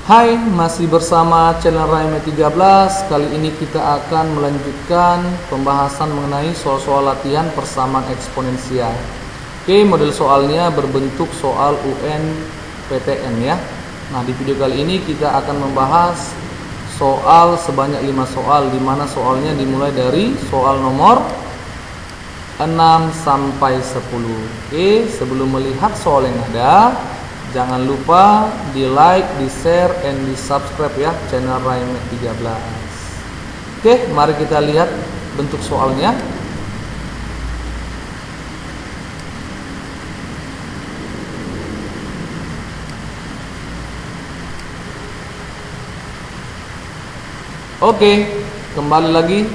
Hai, masih bersama channel Raime 13. Kali ini kita akan melanjutkan pembahasan mengenai soal-soal latihan persamaan eksponensial. Oke, model soalnya berbentuk soal UN PTN ya. Nah, di video kali ini kita akan membahas soal sebanyak 5 soal, di mana soalnya dimulai dari soal nomor 6 sampai 10. Oke, sebelum melihat soal yang ada, jangan lupa di like, di share, and di subscribe ya channel Raime 13. Oke, mari kita lihat bentuk soalnya. Oke, kembali lagi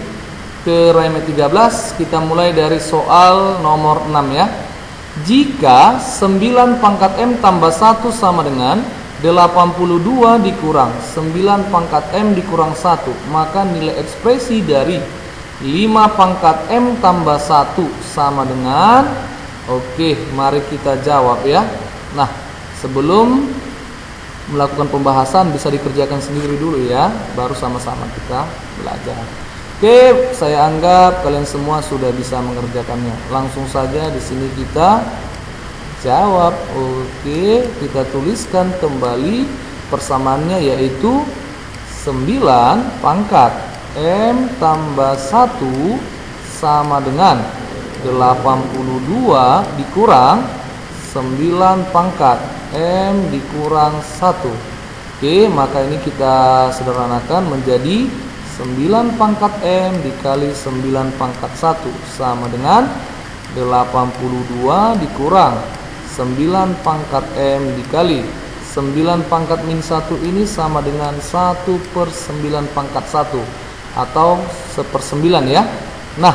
ke Raime 13. Kita mulai dari soal nomor 6 ya. Jika 9 pangkat M tambah 1 sama dengan 82 dikurang 9 pangkat M dikurang 1, maka nilai ekspresi dari 5 pangkat M tambah 1 sama dengan, oke, mari kita jawab ya. Nah, sebelum melakukan pembahasan bisa dikerjakan sendiri dulu ya, baru sama-sama kita belajar. Oke, saya anggap kalian semua sudah bisa mengerjakannya. Langsung saja di sini kita jawab. Oke, kita tuliskan kembali persamaannya, yaitu 9 pangkat M tambah 1 sama dengan 82 dikurang 9 pangkat M dikurang 1. Oke, maka ini kita sederhanakan menjadi 9 pangkat M dikali 9 pangkat 1 sama dengan 82 dikurang 9 pangkat M dikali 9 pangkat min 1 ini sama dengan 1/9 pangkat 1 atau 1/9 ya. Nah,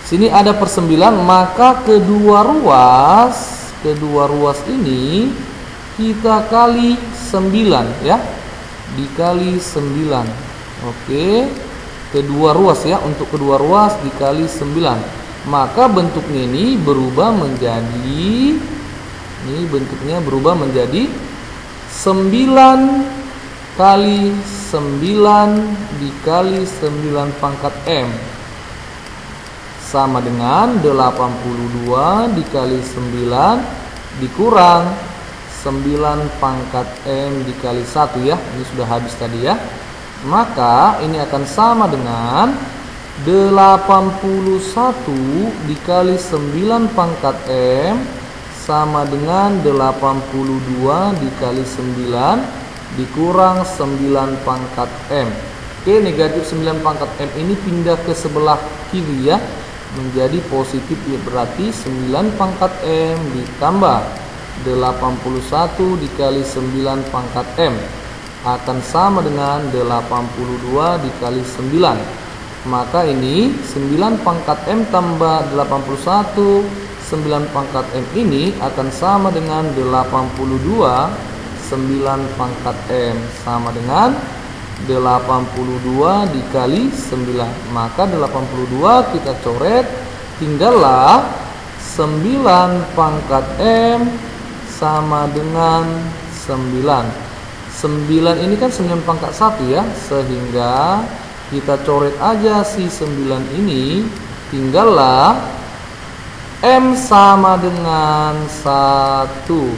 sini ada per 9, maka kedua ruas ini kita kali 9 ya, dikali 9. Oke, kedua ruas ya, untuk kedua ruas dikali 9. Maka bentuknya ini berubah menjadi, ini bentuknya berubah menjadi 9 kali 9 dikali 9 pangkat M sama dengan 82 dikali 9 dikurang 9 pangkat M dikali 1 ya. Ini sudah habis tadi ya. Maka ini akan sama dengan 81 dikali 9 pangkat M sama dengan 82 dikali 9 dikurang 9 pangkat M. Oke, negatif 9 pangkat M ini pindah ke sebelah kiri ya, menjadi positif ya, berarti 9 pangkat M ditambah 81 dikali 9 pangkat M akan sama dengan 82 dikali 9. Maka ini 9 pangkat M tambah 81, 9 pangkat M ini akan sama dengan 82 9 pangkat M sama dengan 82 dikali 9. Maka 82 kita coret, tinggallah 9 pangkat M sama dengan 9. 9 ini kan 9 pangkat 1 ya, sehingga kita coret aja si 9 ini, tinggallah M sama dengan 1.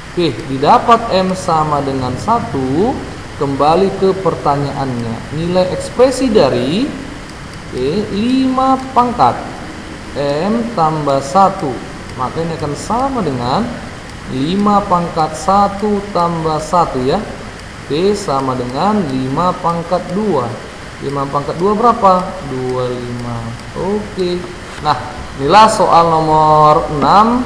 Oke, didapat M sama dengan 1, kembali ke pertanyaannya. Nilai ekspresi dari 5 pangkat M tambah 1, maka ini akan sama dengan 5 pangkat 1 tambah 1 ya. Oke, sama dengan 5 pangkat 2. 5 pangkat 2 berapa? 25. Oke. Nah, inilah soal nomor 6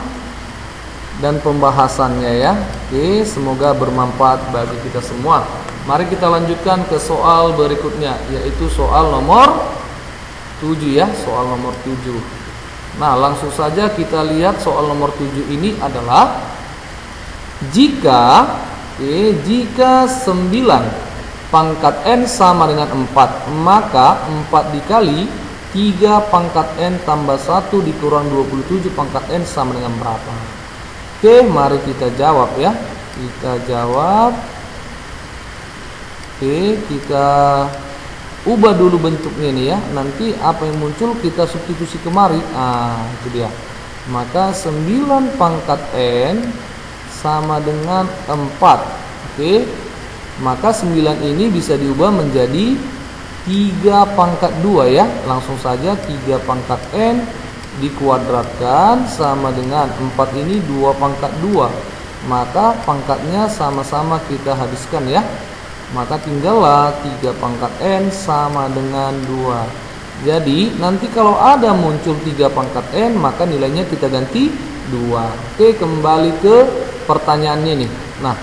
dan pembahasannya ya. Oke, semoga bermanfaat bagi kita semua. Mari kita lanjutkan ke soal berikutnya, yaitu soal nomor 7 ya, soal nomor 7. Nah, langsung saja kita lihat soal nomor 7 ini adalah jika 9 pangkat N sama dengan 4, maka 4 dikali 3 pangkat N tambah 1 dikurang 27 pangkat N sama dengan berapa? Oke, mari kita jawab ya. Kita jawab. Oke, kita ubah dulu bentuknya ini ya. Nanti apa yang muncul kita substitusi kemari. Itu dia. Maka 9 pangkat N sama dengan 4. Oke. Maka 9 ini bisa diubah menjadi 3 pangkat 2 ya. Langsung saja 3 pangkat N dikuadratkan sama dengan 4 ini 2 pangkat 2. Maka pangkatnya sama-sama kita habiskan ya. Maka tinggallah 3 pangkat N sama dengan 2. Jadi nanti kalau ada muncul 3 pangkat N, maka nilainya kita ganti 2. Oke, kembali ke pertanyaannya nih. Nah,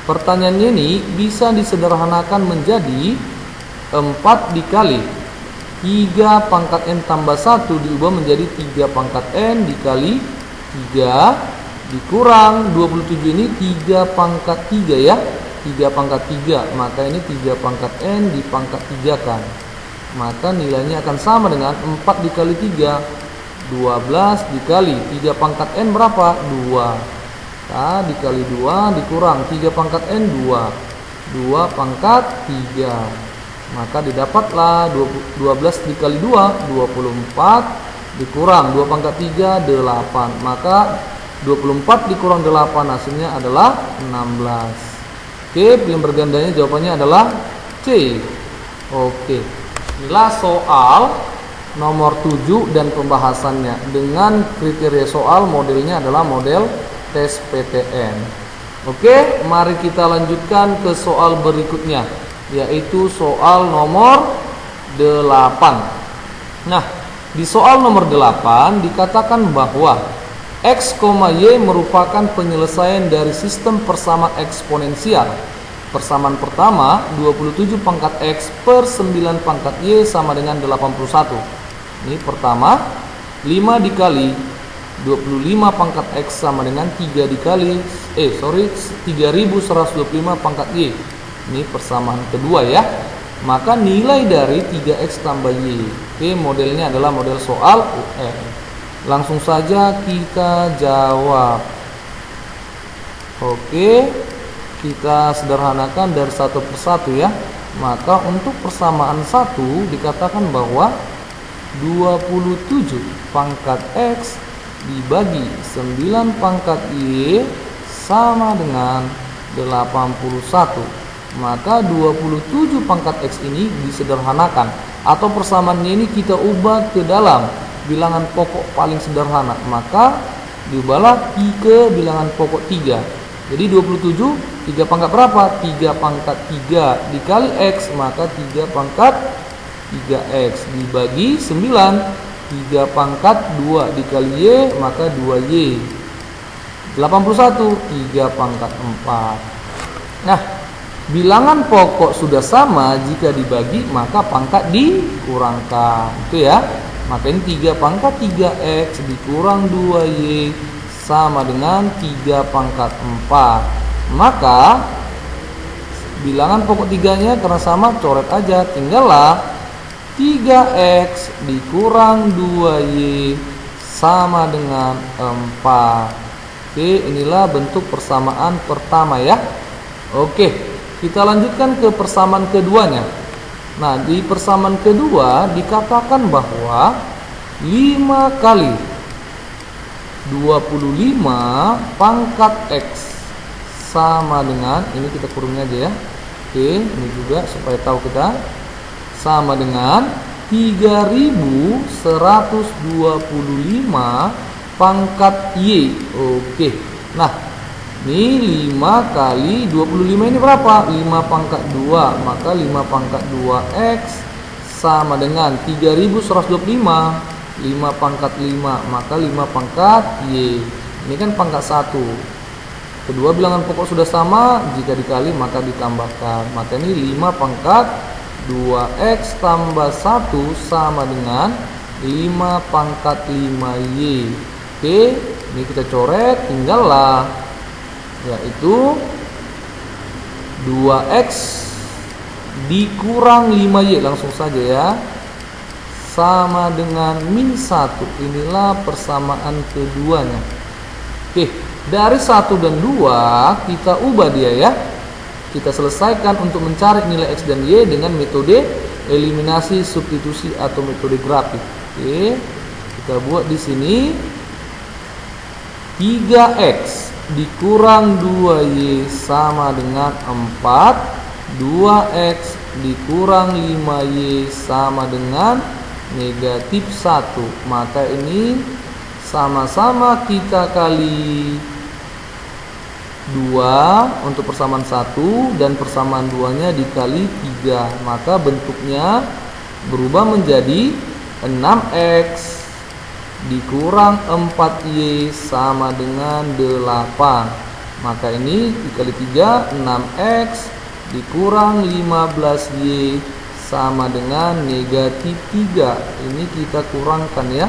pertanyaannya ini bisa disederhanakan menjadi 4 dikali 3 pangkat N tambah 1 diubah menjadi 3 pangkat N dikali 3 dikurang 27 ini 3 pangkat 3 ya. 3 pangkat 3, maka ini 3 pangkat N dipangkat 3 kan. Maka nilainya akan sama dengan 4 dikali 3 12 dikali 3 pangkat N berapa? 2. Nah, dikali 2 dikurang 3 pangkat N 2 pangkat 3. Maka didapatlah 12 dikali 2 24 dikurang 2 pangkat 3 8. Maka 24 dikurang 8 hasilnya adalah 16. Oke, pilihan bergandanya jawabannya adalah C. Oke. Inilah soal nomor 7 dan pembahasannya dengan kriteria soal modelnya adalah model tes PTN. Oke, mari kita lanjutkan ke soal berikutnya, yaitu soal nomor 8. Nah, di soal nomor 8 dikatakan bahwa X, Y merupakan penyelesaian dari sistem persamaan eksponensial. Persamaan pertama 27 pangkat X per 9 pangkat Y sama dengan 81. Ini pertama. 5 dikali 25 pangkat X sama dengan 3 dikali 3125 pangkat Y. Ini persamaan kedua ya. Maka nilai dari 3X tambah Y. Oke, modelnya adalah model soal UN. Langsung saja kita jawab. Oke, kita sederhanakan dari satu persatu ya. Maka untuk persamaan 1 dikatakan bahwa 27 pangkat X dibagi 9 pangkat Y sama dengan 81. Maka 27 pangkat X ini disederhanakan, atau persamaannya ini kita ubah ke dalam bilangan pokok paling sederhana, maka diubahlah ke bilangan pokok 3. Jadi 27 3 pangkat berapa? 3 pangkat 3 dikali X, maka 3 pangkat 3X dibagi 9 3 pangkat 2 dikali Y, maka 2Y. 81 3 pangkat 4. Nah, bilangan pokok sudah sama, jika dibagi maka pangkat dikurangkan. Itu ya. Maka ini 3 pangkat 3X dikurang 2Y sama dengan 3 pangkat 4. Maka bilangan pokok 3-nya karena sama, coret aja. Tinggallah 3X dikurang 2Y sama dengan 4. Oke, inilah bentuk persamaan pertama ya. Oke, kita lanjutkan ke persamaan keduanya. Nah, di persamaan kedua dikatakan bahwa 5 kali 25 pangkat X sama dengan, ini kita kurungnya aja ya. Oke, ini juga supaya tahu kita, sama dengan 3125 pangkat Y. Oke. Nah, ini 5 kali 25 ini berapa? 5 pangkat 2. Maka 5 pangkat 2X sama dengan 3125. 5 pangkat 5. Maka 5 pangkat Y. Ini kan pangkat 1. Kedua bilangan pokok sudah sama. Jika dikali maka ditambahkan. Maka ini 5 pangkat 2X tambah 1 sama dengan 5 pangkat 5Y. Oke. Ini kita coret. Tinggallah, yaitu 2X dikurang 5Y, langsung saja ya, sama dengan min 1. Inilah persamaan keduanya. Oke, dari 1 dan 2 kita ubah dia ya. kita selesaikan untuk mencari nilai X dan Y dengan metode eliminasi substitusi atau metode grafik. Oke, kita buat di sini 3X dikurang 2Y sama dengan 4. 2X dikurang 5Y sama dengan negatif 1. Maka ini sama-sama kita kali 2 untuk persamaan 1 dan persamaan 2-nya dikali 3. Maka bentuknya berubah menjadi 6X dikurang 4Y sama dengan 8. Maka ini dikali 3, 6X dikurang 15Y sama dengan negatif 3. Ini kita kurangkan ya.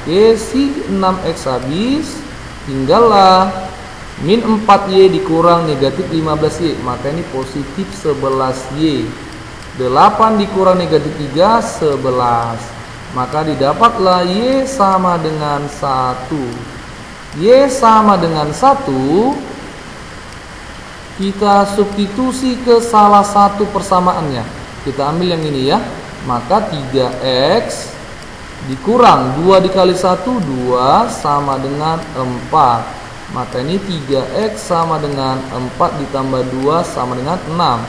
Oke, si 6X habis, tinggallah min 4Y dikurang negatif 15Y. Maka ini positif 11Y. 8 dikurang negatif 3, 11. Maka didapatlah Y sama dengan 1. Y sama dengan 1 kita substitusi ke salah satu persamaannya. Kita ambil yang ini ya. Maka 3X dikurang 2 dikali 1, 2 sama dengan 4. Maka ini 3X sama dengan 4 ditambah 2 sama dengan 6.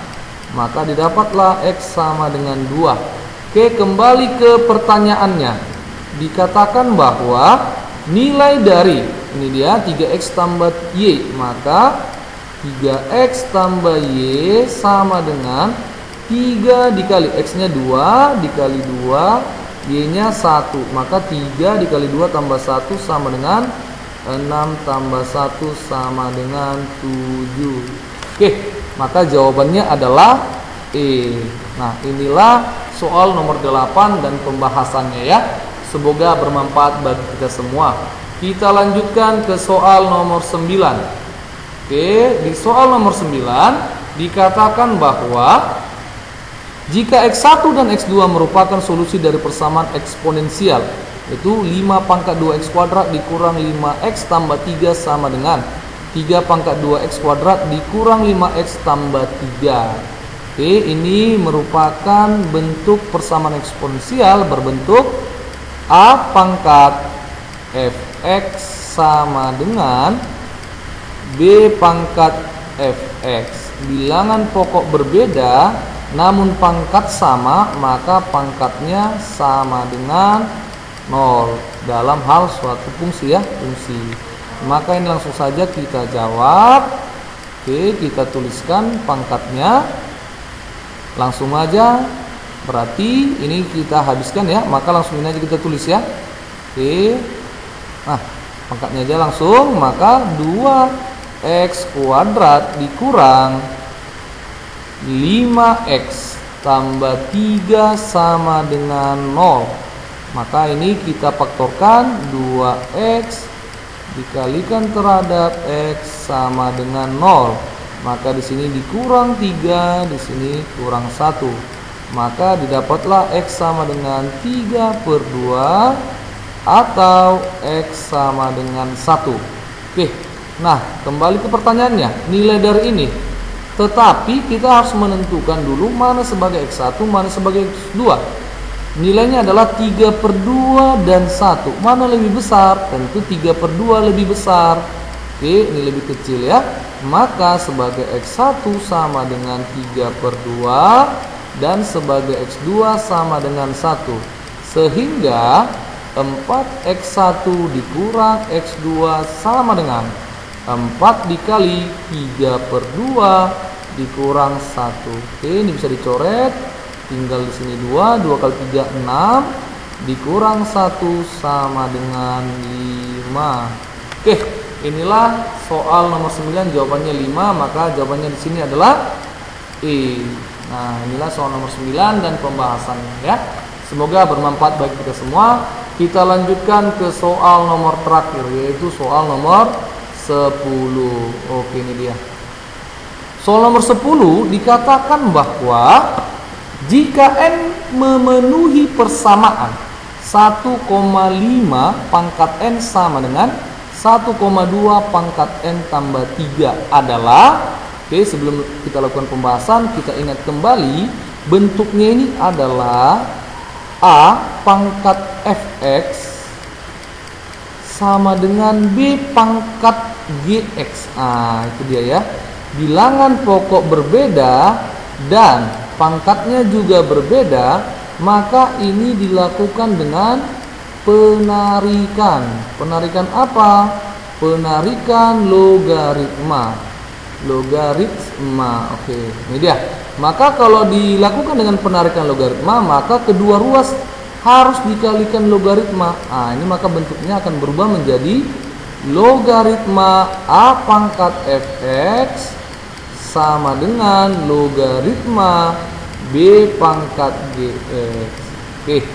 Maka didapatlah X sama dengan 2. Oke, kembali ke pertanyaannya. Dikatakan bahwa nilai dari, ini dia 3X tambah Y. Maka 3X tambah Y sama dengan 3 dikali X-nya 2 dikali 2, Y-nya 1. Maka 3 dikali 2 tambah 1 sama dengan 6 tambah 1 sama dengan 7. Oke, maka jawabannya adalah E. Nah, inilah soal nomor 8 dan pembahasannya ya. Semoga bermanfaat bagi kita semua. Kita lanjutkan ke soal nomor 9. Oke, di soal nomor 9 dikatakan bahwa jika X1 dan X2 merupakan solusi dari persamaan eksponensial, yaitu 5 pangkat 2X kuadrat dikurang 5X tambah 3 sama dengan 3 pangkat 2X kuadrat dikurang 5X tambah 3. Oke, ini merupakan bentuk persamaan eksponensial berbentuk A pangkat Fx sama dengan B pangkat Fx. Bilangan pokok berbeda namun pangkat sama, maka pangkatnya sama dengan 0 dalam hal suatu fungsi ya, fungsi. Maka ini langsung saja kita jawab. Oke, kita tuliskan pangkatnya langsung aja. Berarti ini kita habiskan ya, maka langsung ini aja kita tulis ya. Oke, nah pangkatnya aja langsung. Maka 2X kuadrat dikurang 5X tambah 3 sama dengan 0. Maka ini kita faktorkan 2X dikalikan terhadap X sama dengan 0. Maka di sini dikurang 3, di sini kurang 1. Maka didapatlah X sama dengan 3/2 atau X sama dengan 1. Oke, nah kembali ke pertanyaannya, nilai dari ini. Tetapi kita harus menentukan dulu mana sebagai X1, mana sebagai X2. Nilainya adalah 3/2 dan 1. Mana lebih besar? Tentu 3/2 lebih besar. Oke, ini lebih kecil ya. Maka sebagai X1 sama dengan 3/2 dan sebagai X2 sama dengan 1. Sehingga 4X1 dikurang X2 sama dengan 4 dikali 3/2 dikurang 1. Oke, ini bisa dicoret. Tinggal di sini 2 kali 3 6 dikurang 1 sama dengan 5. Oke, inilah soal nomor 9, jawabannya 5, maka jawabannya di sini adalah E. Nah, inilah soal nomor 9 dan pembahasannya ya. Semoga bermanfaat bagi kita semua. Kita lanjutkan ke soal nomor terakhir, yaitu soal nomor 10. Oke, ini dia. Soal nomor 10 dikatakan bahwa jika N memenuhi persamaan 1,5 pangkat N sama dengan 1,2 pangkat N tambah 3 adalah Oke, sebelum kita lakukan pembahasan, kita ingat kembali bentuknya ini adalah A pangkat fx sama dengan B pangkat gx. Nah, itu dia ya. Bilangan pokok berbeda dan pangkatnya juga berbeda, maka ini dilakukan dengan penarikan. Penarikan apa? Penarikan logaritma. Oke, ini dia. Maka kalau dilakukan dengan penarikan logaritma, maka kedua ruas harus dikalikan logaritma. Nah, ini maka bentuknya akan berubah menjadi logaritma A pangkat fx sama dengan logaritma B pangkat gx. Oke.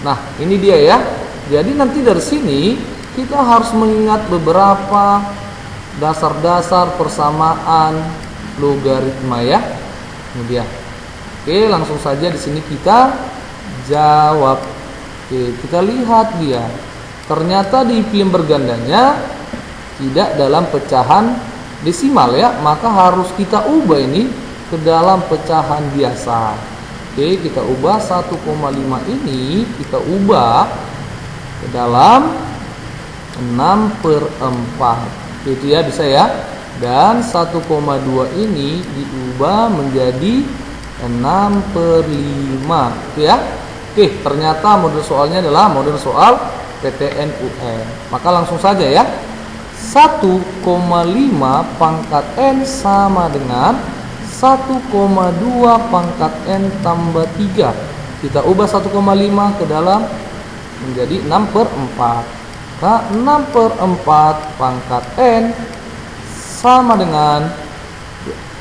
Nah, ini dia ya. Jadi nanti dari sini kita harus mengingat beberapa dasar-dasar persamaan logaritma ya. Ini dia. Oke, langsung saja di sini kita jawab. Oke, kita lihat dia. Ternyata di film bergandanya tidak dalam pecahan desimal ya, maka harus kita ubah ini ke dalam pecahan biasa. Oke, kita ubah 1,5 ini kita ubah ke dalam 6/4. Itu ya, bisa ya. Dan 1,2 ini diubah menjadi 6/5. Itu ya. Oke, ternyata model soalnya adalah model soal PTN UN. Maka langsung saja ya. 1,5 pangkat N sama dengan 1,2 pangkat N tambah 3. Kita ubah 1,5 ke dalam menjadi 6/4. Maka 6/4 pangkat N sama dengan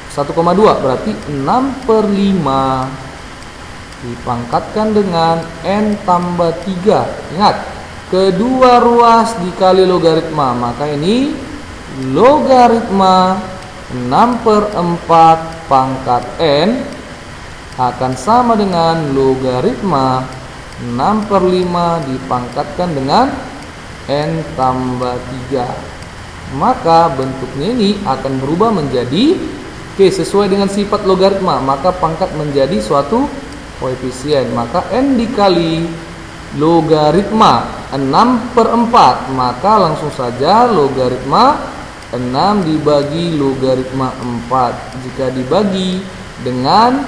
1,2, berarti 6/5 dipangkatkan dengan N tambah 3. Ingat, kedua ruas dikali logaritma, maka ini logaritma 6/4 pangkat N akan sama dengan logaritma 6/5 dipangkatkan dengan N tambah 3. Maka bentuknya ini akan berubah menjadi, oke, sesuai dengan sifat logaritma, maka pangkat menjadi suatu koefisien. Maka N dikali logaritma 6/4, maka langsung saja logaritma 6 dibagi logaritma 4. Jika dibagi dengan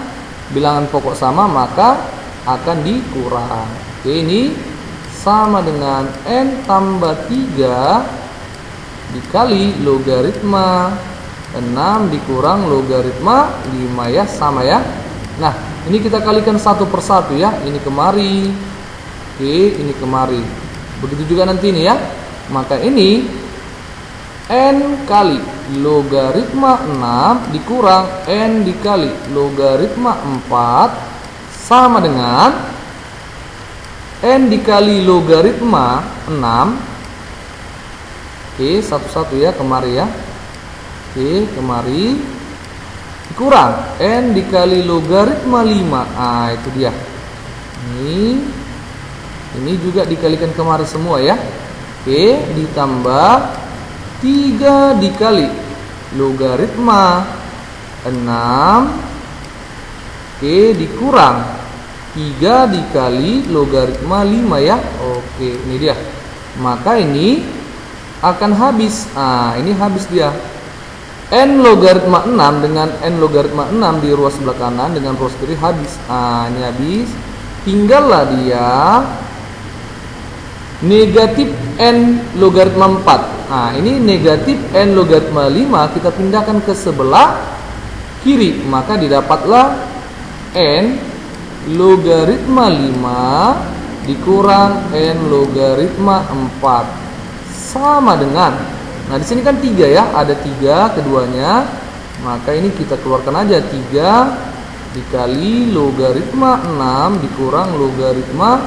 bilangan pokok sama, maka akan dikurang. Oke, ini sama dengan N tambah 3 dikali logaritma 6 dikurang logaritma 5 ya, sama ya. Nah, ini kita kalikan satu persatu ya. Ini kemari. Oke, ini kemari. Begitu juga nanti ini ya. Maka ini N kali logaritma 6 dikurang N dikali logaritma 4 sama dengan N dikali logaritma 6. Oke, satu-satu ya, kemari ya. Oke, kemari dikurang N dikali logaritma 5. Ah, itu dia. Ini juga dikalikan kemari semua ya. Oke, ditambah 3 dikali logaritma 6. Oke, dikurang 3 dikali logaritma 5 ya. Oke, ini dia. Maka ini akan habis. Nah, ini habis dia. N logaritma 6 dengan N logaritma 6 di ruas sebelah kanan dengan ruas kiri habis. Nah, ini habis. Tinggallah dia negatif N logaritma 4. Nah, ini negatif N logaritma 5 kita pindahkan ke sebelah kiri. Maka didapatlah N logaritma 5 dikurang N logaritma 4 sama dengan, nah di sini kan 3 ya, ada 3 keduanya, maka ini kita keluarkan aja 3 dikali logaritma 6 dikurang logaritma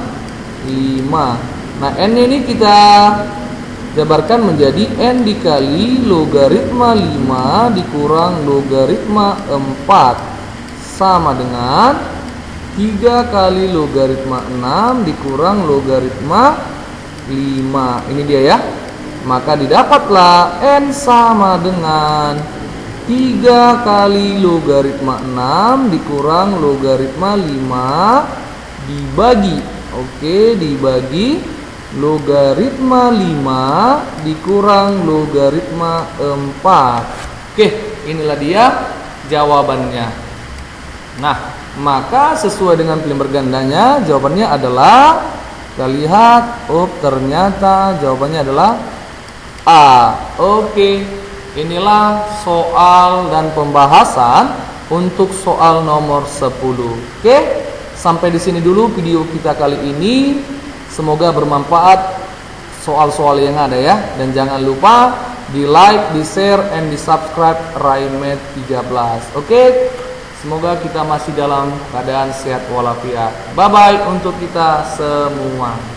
5. Nah, N ini kita jabarkan menjadi N dikali logaritma 5 dikurang logaritma 4 sama dengan 3 kali logaritma 6 dikurang logaritma 5. Ini dia ya. Maka didapatlah N sama dengan 3 kali logaritma 6 dikurang logaritma 5 dibagi. Oke, dibagi logaritma 5 dikurang logaritma 4. Oke, inilah dia jawabannya. Nah, maka sesuai dengan pilihan bergandanya, jawabannya adalah, kita lihat, oh ternyata jawabannya adalah A. Oke. Inilah soal dan pembahasan untuk soal nomor 10. Oke, sampai di sini dulu video kita kali ini. Semoga bermanfaat soal-soal yang ada ya. Dan jangan lupa di like, di share, and di subscribe Raimed 13. Oke, semoga kita masih dalam keadaan sehat walafiat. Bye bye untuk kita semua.